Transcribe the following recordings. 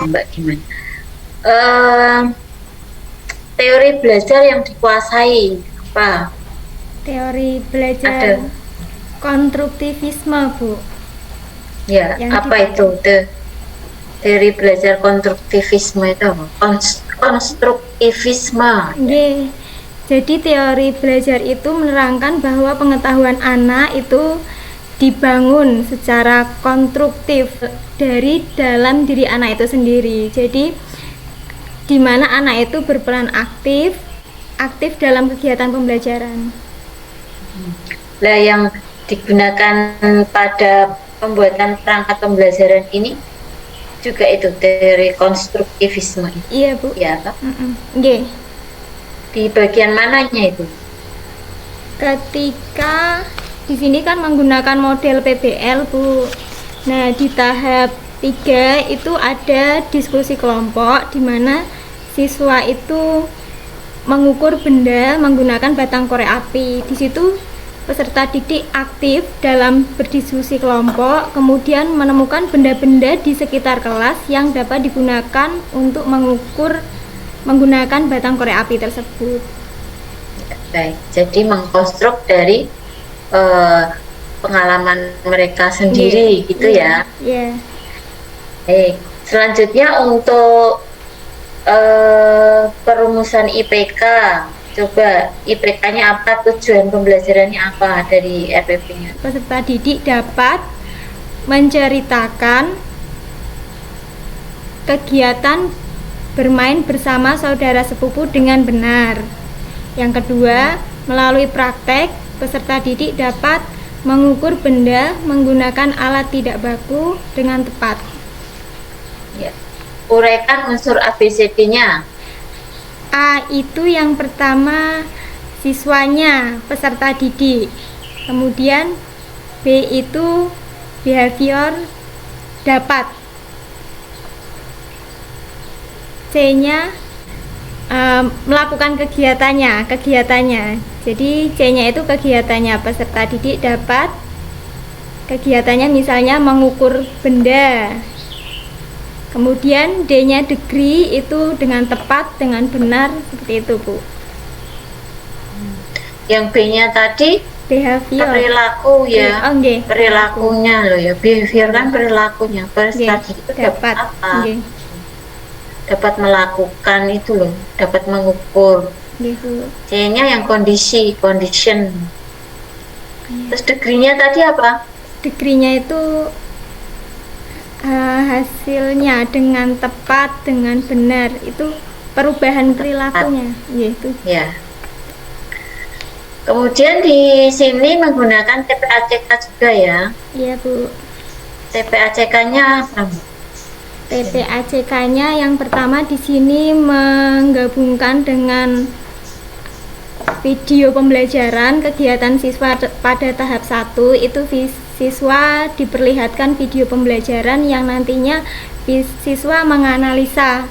Mbak gimana? Teori belajar yang dikuasai apa? Teori belajar Ada. konstruktivisme, Bu. Ya, Yang apa itu? Teori belajar konstruktivisme itu apa? Konstruktivisme. Nggih. Jadi teori belajar itu menerangkan bahwa pengetahuan anak itu dibangun secara konstruktif dari dalam diri anak itu sendiri. Jadi di mana anak itu berperan aktif dalam kegiatan pembelajaran. Lah yang digunakan pada pembuatan perangkat pembelajaran ini juga itu teori konstruktivisme. Iya, Bu. Ya, apa? Nggih. Di bagian mananya itu? Ketika di sini kan menggunakan model PBL, Bu. Nah, di tahap 3 itu ada diskusi kelompok di mana siswa itu mengukur benda menggunakan batang korek api. Di situ peserta didik aktif dalam berdiskusi kelompok, kemudian menemukan benda-benda di sekitar kelas yang dapat digunakan untuk mengukur menggunakan batang korek api tersebut. Baik, jadi mengkonstruk dari pengalaman mereka sendiri, gitu ya. Iya. Baik, selanjutnya untuk perumusan IPK, coba IPK-nya apa, tujuan pembelajarannya apa dari RPP-nya? Peserta didik dapat menceritakan kegiatan bermain bersama saudara sepupu dengan benar. Yang kedua, melalui praktek, peserta didik dapat mengukur benda menggunakan alat tidak baku dengan tepat. Ya. Uraikan unsur ABCD-nya. A itu yang pertama siswanya, peserta didik. Kemudian B itu behavior dapat. C-nya melakukan kegiatannya. Jadi C-nya itu kegiatannya, peserta didik dapat. Kegiatannya misalnya mengukur benda. Kemudian D-nya degree itu dengan tepat, dengan benar, seperti itu, Bu. Yang B-nya tadi Behavior. perilaku ya. Oh, nggih. Perilakunya loh ya. Behavior kan perilakunya. Peserta didik itu dapat apa? Nggih. Dapat melakukan itu loh, dapat mengukur. Nggih, Bu. C-nya yang kondisi, condition. Terus degree-nya tadi apa? Degree-nya itu hasilnya dengan tepat, dengan benar, itu perubahan perilakunya, yaitu. Ya. Kemudian di sini menggunakan TPACK juga ya. Iya, Bu. TPACK-nya apa? TPACK-nya yang pertama di sini menggabungkan dengan video pembelajaran kegiatan siswa pada tahap 1 itu siswa diperlihatkan video pembelajaran yang nantinya siswa menganalisa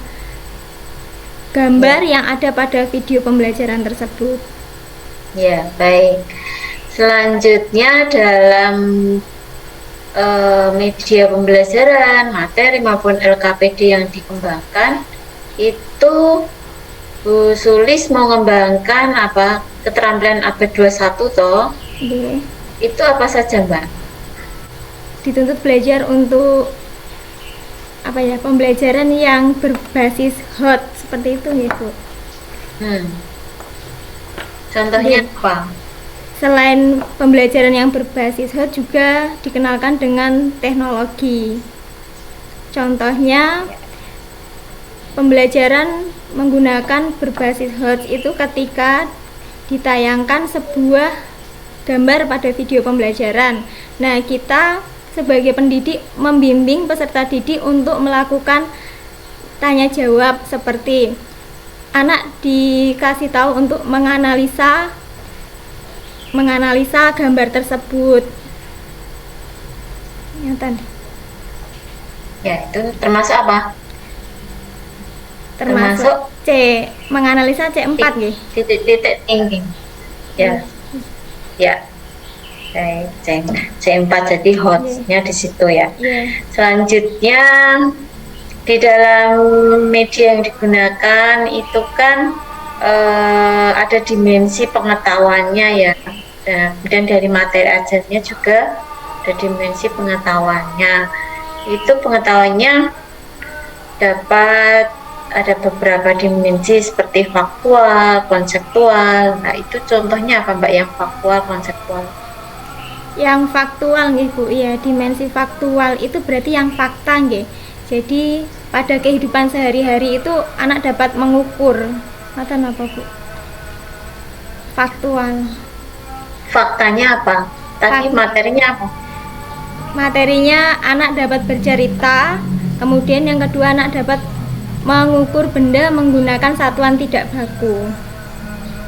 gambar yang ada pada video pembelajaran tersebut. Ya, baik. Selanjutnya dalam media pembelajaran, materi maupun LKPD yang dikembangkan itu Bu Sulis mau mengembangkan apa? Keterampilan abad 21 toh? Oke. Itu apa saja, Mbak? Dituntut belajar untuk apa ya, pembelajaran yang berbasis hot seperti itu ya, Bu. Contohnya Oke. apa? Selain pembelajaran yang berbasis hot juga dikenalkan dengan teknologi. Contohnya pembelajaran menggunakan berbasis hot itu ketika ditayangkan sebuah gambar pada video pembelajaran. Nah, kita sebagai pendidik membimbing peserta didik untuk melakukan tanya jawab seperti anak dikasih tahu untuk menganalisa gambar tersebut. Nyata. Ya, itu termasuk apa? Termasuk C, menganalisa C4 nggih. Titik-titik thinking. Ya, ya. Oke, C4 jadi hotnya di situ ya. Iya. Selanjutnya di dalam media yang digunakan itu kan ada dimensi pengetahuannya ya. Nah, kemudian dari materi ajarnya juga ada dimensi pengetahuannya. Itu pengetahuannya dapat ada beberapa dimensi seperti faktual, konseptual. Nah, itu contohnya apa Mbak yang faktual, konseptual? Yang faktual nggih Bu, iya, dimensi faktual itu berarti yang fakta nggih. Jadi pada kehidupan sehari-hari itu anak dapat mengukur. Ngoten apa Bu? Faktual. Faktanya apa? Tadi materinya apa? Materinya anak dapat bercerita, kemudian yang kedua anak dapat mengukur benda menggunakan satuan tidak baku.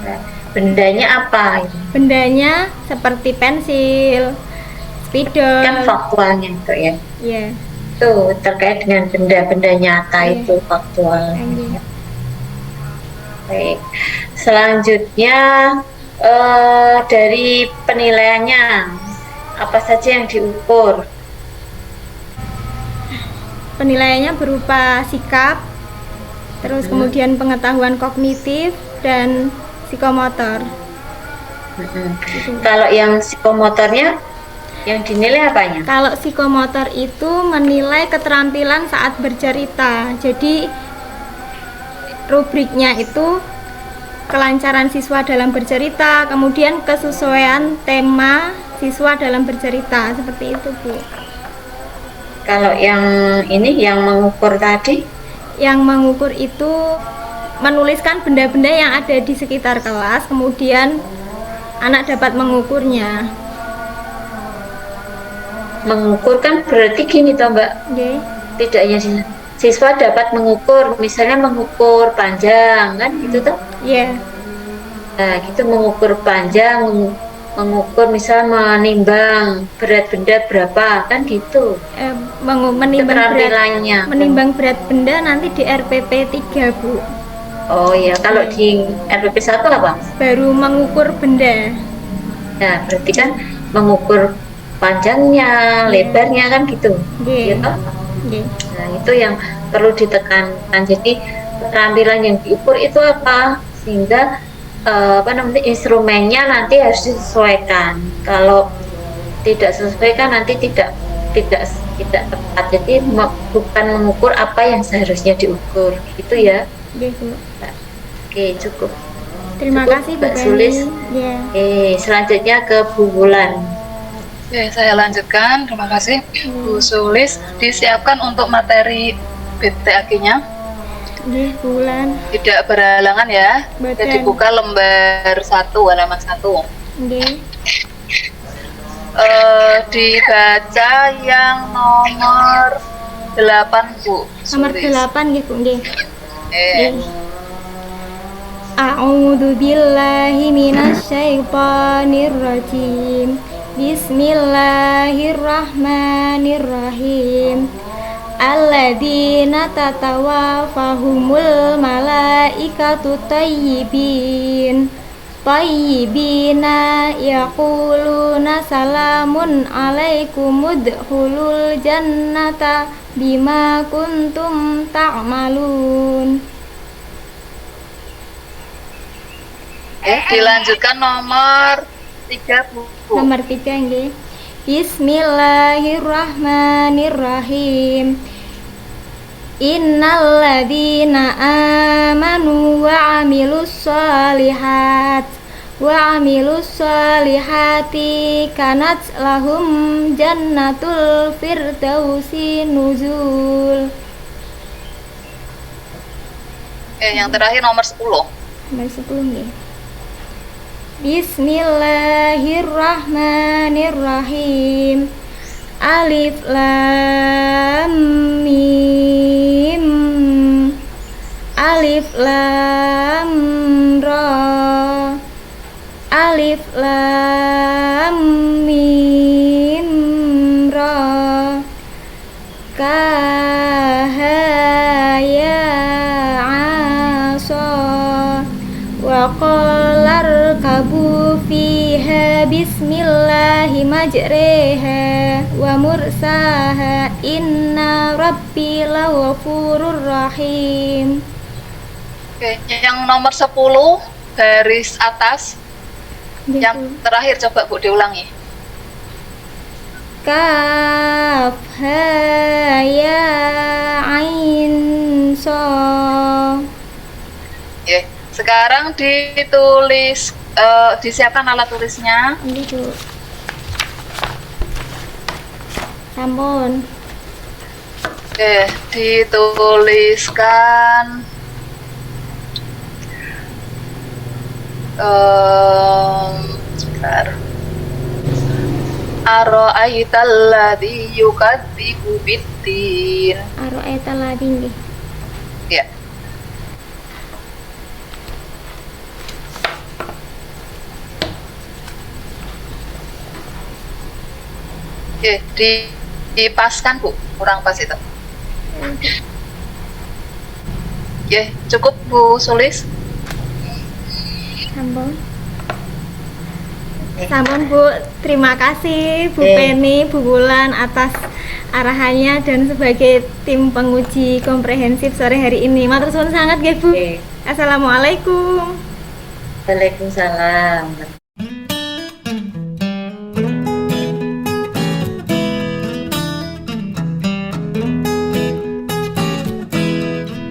Nah, bendanya apa? Bendanya seperti pensil, spidol. Kan faktualnya itu ya. Iya. Itu terkait dengan benda-benda nyata itu faktual. Baik. Selanjutnya dari penilaiannya apa saja yang diukur? Penilaiannya berupa sikap, terus kemudian pengetahuan kognitif dan psikomotor. Kalau yang psikomotornya yang dinilai apanya? Kalau psikomotor itu menilai keterampilan saat bercerita. Jadi rubriknya itu kelancaran siswa dalam bercerita, kemudian kesesuaian tema siswa dalam bercerita, seperti itu Bu. Kalau yang ini yang mengukur tadi? Yang mengukur itu menuliskan benda-benda yang ada di sekitar kelas, kemudian anak dapat mengukurnya. Mengukur kan berarti gini toh Mbak? Okay. Tidak hanya siswa dapat mengukur, misalnya mengukur panjang kan gitu toh? Iya. Nah gitu mengukur panjang, mengukur misal menimbang berat benda berapa kan gitu. Menimbang berat benda nanti di RPP 3 Bu. Oh iya, kalau di RPP 1 apa? Baru mengukur benda. Nah berarti kan mengukur panjangnya, lebarnya kan gitu. Gitu. Nah itu yang perlu ditekankan. Jadi keterampilan yang diukur itu apa? Sehingga instrumennya nanti harus disesuaikan. Kalau tidak sesuai kan nanti tidak tepat. Jadi bukan mengukur apa yang seharusnya diukur, itu ya. Oke, cukup. Terima kasih Mbak Sulis. Selanjutnya ke Bu Wulan. Oke, saya lanjutkan. Terima kasih Bu Sulis. Disiapkan untuk materi BTAG-nya. Bulan. Tidak berhalangan ya. Jadi buka lembar 1 halaman 1. Dibaca yang nomor 8 Bu Sulis. Nomor 8 nggih Bu nggih. A'udzu billahi minasyaitonir rajim. Bismillahirrahmanirrahim. Alladzina tatawafahumul malaikatu tayyibina yaquluna salamun alaikum udkhulul jannata bima kuntum ta'malun. Dilanjutkan nomor 3 Bu. Nomor 3 nggih. Bismillahirrahmanirrahim. Innalladzina amanu wa 'amilus solihati kanat lahum jannatul firdausi nuzul. Yang terakhir nomor 10. Nomor 10 nggih. Bismillahirrahmanirrahim. Alif lam mim. Alif lam ra. Alif lam mim ra. kahaya asa wa qalar kabu fiha bismillahi majreha wa mursaha inna rabbi lawafurur rahim. Oke, yang nomor 10 garis atas yang terakhir coba Bu diulangi. Kaf ha ya ain so. Oke, sekarang ditulis, disiapkan alat tulisnya. Ini Bu. Sampun. Oke, dituliskan sebentar. Ara'aital ladzi yukadzibu biddin. Ara'aita ladzi. Ya. Oke, dipaskan Bu, kurang pas itu. Oke, cukup Bu Sulis. Sampun. Sampun Bu, terima kasih Bu Oke. Penny, Bu Wulan atas arahannya dan sebagai tim penguji komprehensif sore hari ini. Matur suwun sangat nggih Bu. Oke. Assalamualaikum. Waalaikumsalam.